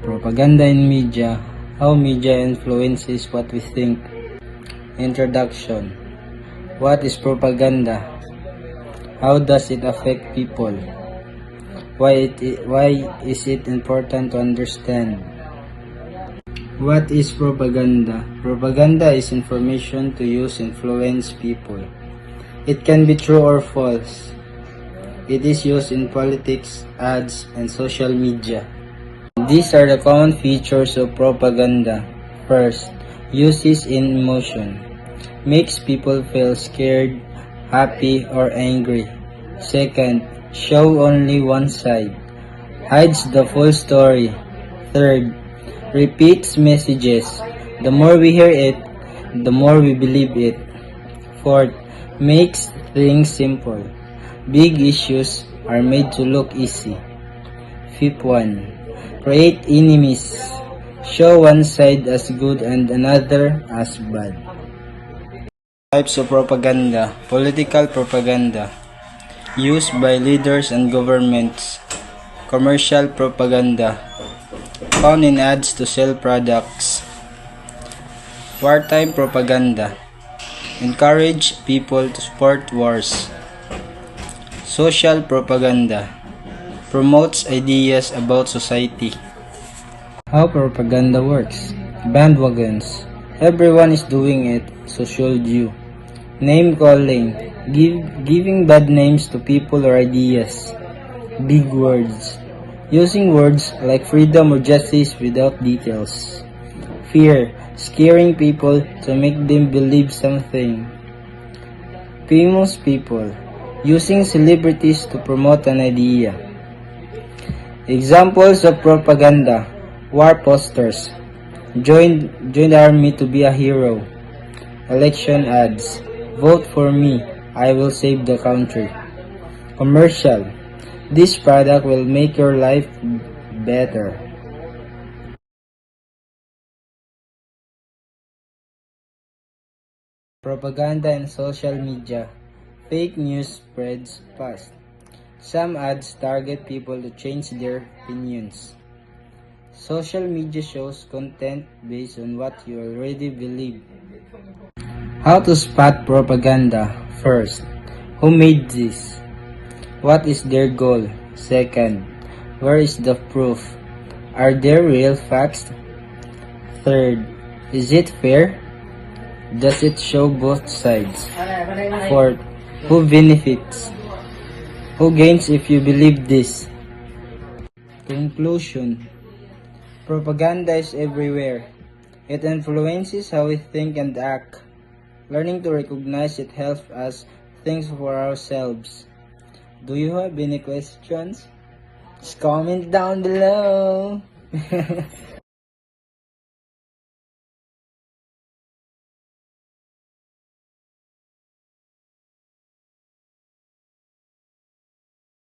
Propaganda in media. How media influences what we think. Introduction. What is propaganda? How does it affect people? Why is it important to understand? What is propaganda? Propaganda is information to use influence people. It can be true or false. It is used in politics, ads, and social media. These are the common features of propaganda. First, uses in emotion. Makes people feel scared, happy, or angry. Second, show only one side. Hides the full story. Third, repeats messages. The more we hear it, the more we believe it. Fourth, makes things simple. Big issues are made to look easy. Fifth one, create enemies. Show one side as good and another as bad. Types of propaganda. Political propaganda. Used by leaders and governments. Commercial propaganda. Found in ads to sell products. Wartime propaganda. Encourage people to support wars. Social propaganda. Promotes ideas about society. How propaganda works. Bandwagons. Everyone is doing it, so should you. Name calling. Giving bad names to people or ideas. Big words. Using words like freedom or justice without details. Fear. Scaring people to make them believe something. Famous people. Using celebrities to promote an idea. Examples of propaganda. War posters. Join the army to be a hero. Election ads. Vote for me. I will save the country. Commercial. This product will make your life better. Propaganda and social media. Fake news spreads fast. Some ads target people to change their opinions. Social media shows content based on what you already believe. How to spot propaganda? First, who made this? What is their goal? Second, where is the proof? Are there real facts? Third, is it fair? Does it show both sides? Fourth, who benefits? Who gains if you believe this? Conclusion. Propaganda is everywhere. It influences how we think and act. Learning to recognize it helps us think for ourselves. Do you have any questions? Just comment down below.